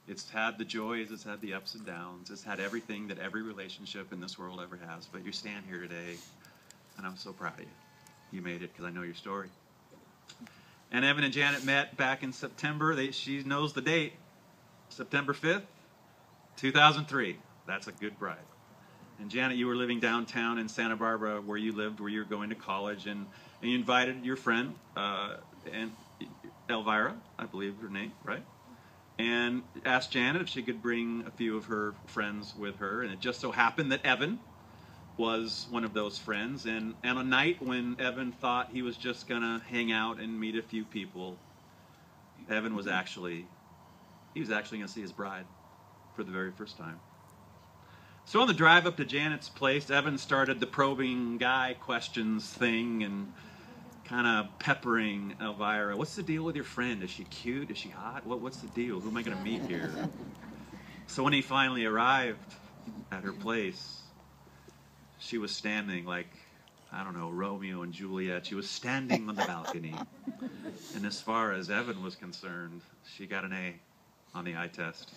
It's had the joys, it's had the ups and downs, it's had everything that every relationship in this world ever has. But you stand here today, and I'm so proud of you. You made it because I know your story. And Evan and Janet met back in September. She knows the date, September 5th, 2003. That's a good bride. And Janet, you were living downtown in Santa Barbara where you lived, where you were going to college, and you invited your friend, and Elvira, I believe her name, right? And asked Janet if she could bring a few of her friends with her. And it just so happened that Evan was one of those friends. And on a night when Evan thought he was just going to hang out and meet a few people, Evan was actually going to see his bride for the very first time. So on the drive up to Janet's place, Evan started the probing guy questions thing and kind of peppering Elvira. What's the deal with your friend? Is she cute? Is she hot? What's the deal? Who am I going to meet here? So when he finally arrived at her place, she was standing like, I don't know, Romeo and Juliet. She was standing on the balcony. And as far as Evan was concerned, she got an A on the eye test.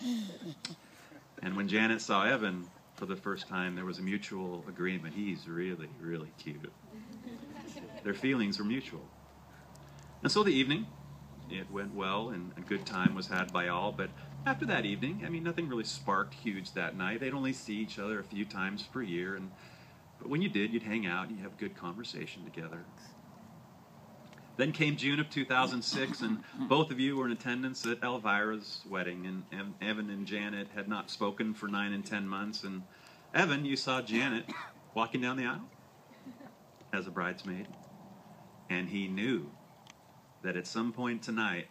And when Janet saw Evan for the first time, there was a mutual agreement. He's really, really cute. Their feelings were mutual. And so the evening, it went well, and a good time was had by all. But after that evening, I mean, nothing really sparked huge that night. They'd only see each other a few times per year. But when you did, you'd hang out and you'd have good conversation together. Then came June of 2006, and both of you were in attendance at Elvira's wedding. And Evan and Janet had not spoken for 9 and 10 months. And Evan, you saw Janet walking down the aisle as a bridesmaid. And he knew that at some point tonight,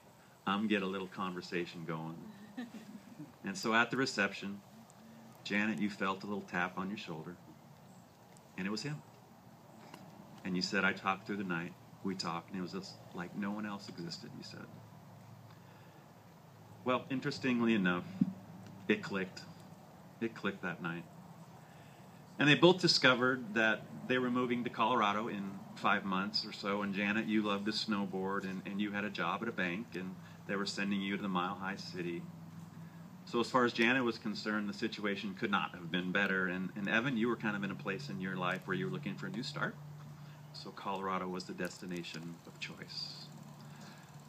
I'm get a little conversation going. And so at the reception, Janet, you felt a little tap on your shoulder. And it was him. And you said, I talked through the night. We talked, and it was just like no one else existed, you said. Well, interestingly enough, it clicked. It clicked that night. And they both discovered that they were moving to Colorado in 5 months or so. And Janet, you loved to snowboard, and you had a job at a bank, and they were sending you to the Mile High City. So as far as Janet was concerned, the situation could not have been better. And Evan, you were kind of in a place in your life where you were looking for a new start. So Colorado was the destination of choice.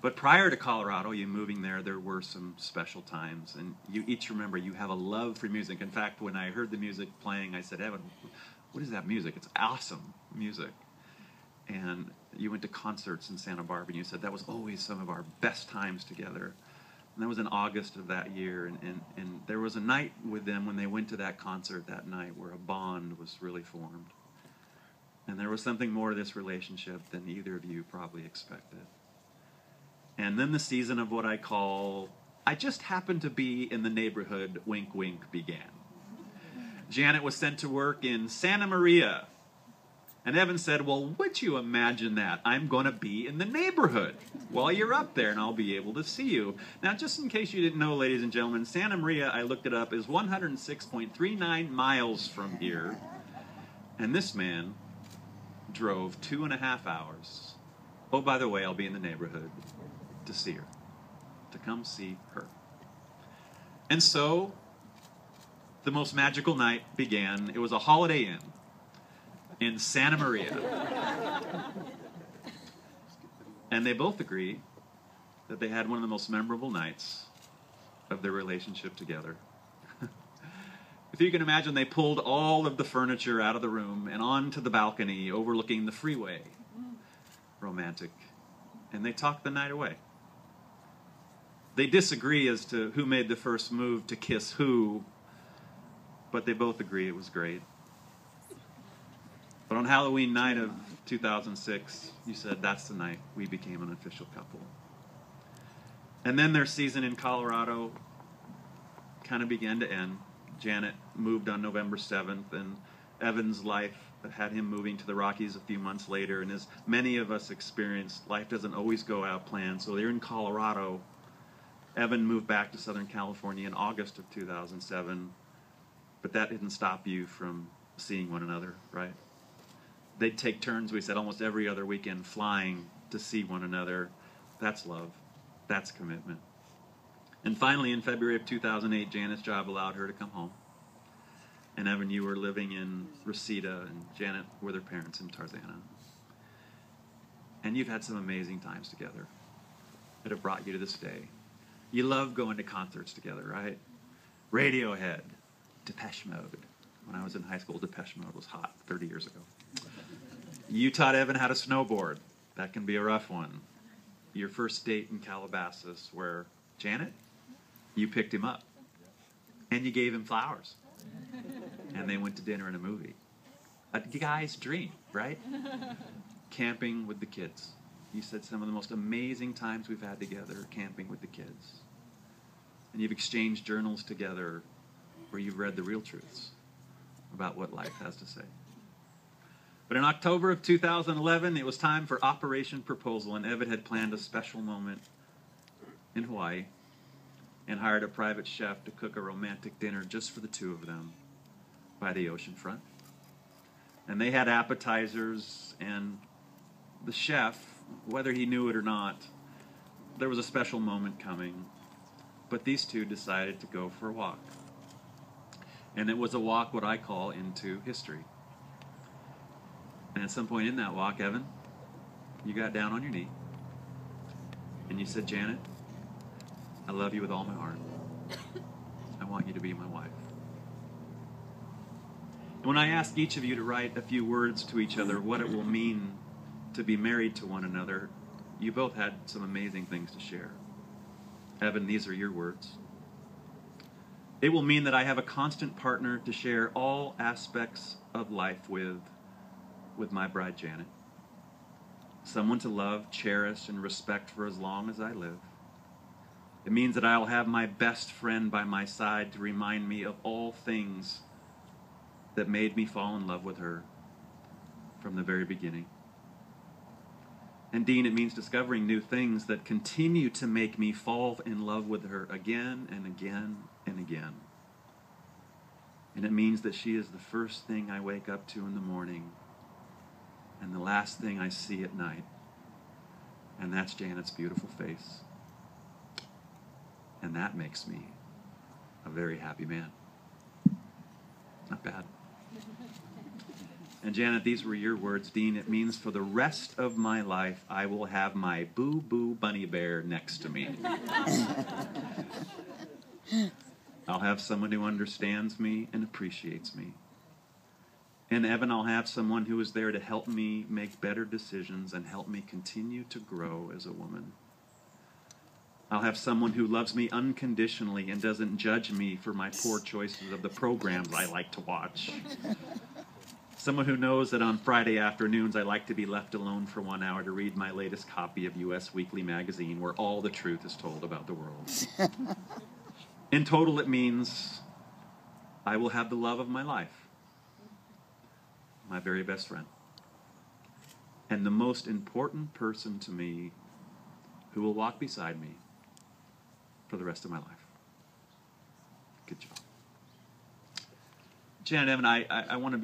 But prior to Colorado, you moving there were some special times. And you each remember you have a love for music. In fact, when I heard the music playing, I said, Evan, what is that music? It's awesome music. And you went to concerts in Santa Barbara, and you said that was always some of our best times together. And that was in August of that year. And there was a night with them when they went to that concert that night where a bond was really formed. And there was something more to this relationship than either of you probably expected. And then the season of what I call, I just happened to be in the neighborhood, wink, wink, began. Janet was sent to work in Santa Maria. And Evan said, well, would you imagine that? I'm going to be in the neighborhood while you're up there, and I'll be able to see you. Now, just in case you didn't know, ladies and gentlemen, Santa Maria, I looked it up, is 106.39 miles from here. And this man drove 2.5 hours. Oh, by the way, I'll be in the neighborhood to see her, to come see her. And so the most magical night began. It was a Holiday Inn in Santa Maria. And they both agreed that they had one of the most memorable nights of their relationship together. If you can imagine, they pulled all of the furniture out of the room and onto the balcony overlooking the freeway. Romantic. And they talked the night away. They disagree as to who made the first move to kiss who, but they both agree it was great. But on Halloween night of 2006, you said that's the night we became an official couple. And then their season in Colorado kind of began to end. Janet moved on November 7th, and Evan's life had him moving to the Rockies a few months later. And as many of us experienced, life doesn't always go out planned. So they're in Colorado. Evan moved back to Southern California in August of 2007. But that didn't stop you from seeing one another, right? They'd take turns, we said, almost every other weekend flying to see one another. That's love. That's commitment. And finally, in February of 2008, Janet's job allowed her to come home. And Evan, you were living in Reseda, and Janet were their parents in Tarzana. And you've had some amazing times together that have brought you to this day. You love going to concerts together, right? Radiohead, Depeche Mode. When I was in high school, Depeche Mode was hot 30 years ago. You taught Evan how to snowboard. That can be a rough one. Your first date in Calabasas where, Janet, you picked him up. And you gave him flowers. And they went to dinner and a movie. A guy's dream, right? Camping with the kids. You said some of the most amazing times we've had together camping with the kids. And you've exchanged journals together where you've read the real truths about what life has to say. But in October of 2011, it was time for Operation Proposal, and Evan had planned a special moment in Hawaii and hired a private chef to cook a romantic dinner just for the two of them by the ocean front. And they had appetizers, and the chef, whether he knew it or not, there was a special moment coming. But these two decided to go for a walk. And it was a walk what I call into history. And at some point in that walk, Evan, you got down on your knee and you said, Janet, I love you with all my heart. I want you to be my wife. And when I ask each of you to write a few words to each other, what it will mean to be married to one another, you both had some amazing things to share. Evan, these are your words. It will mean that I have a constant partner to share all aspects of life with my bride Janet. Someone to love, cherish, and respect for as long as I live. It means that I'll have my best friend by my side to remind me of all things that made me fall in love with her from the very beginning. And Dean, it means discovering new things that continue to make me fall in love with her again and again and again. And it means that she is the first thing I wake up to in the morning and the last thing I see at night. And that's Janet's beautiful face. And that makes me a very happy man. Not bad. And Janet, these were your words, Dean. It means for the rest of my life, I will have my boo-boo bunny bear next to me. I'll have someone who understands me and appreciates me. And Evan, I'll have someone who is there to help me make better decisions and help me continue to grow as a woman. I'll have someone who loves me unconditionally and doesn't judge me for my poor choices of the programs I like to watch. Someone who knows that on Friday afternoons I like to be left alone for 1 hour to read my latest copy of U.S. Weekly Magazine, where all the truth is told about the world. In total, it means I will have the love of my life, my very best friend, and the most important person to me who will walk beside me for the rest of my life. Good job. Janet, Evan, I want to be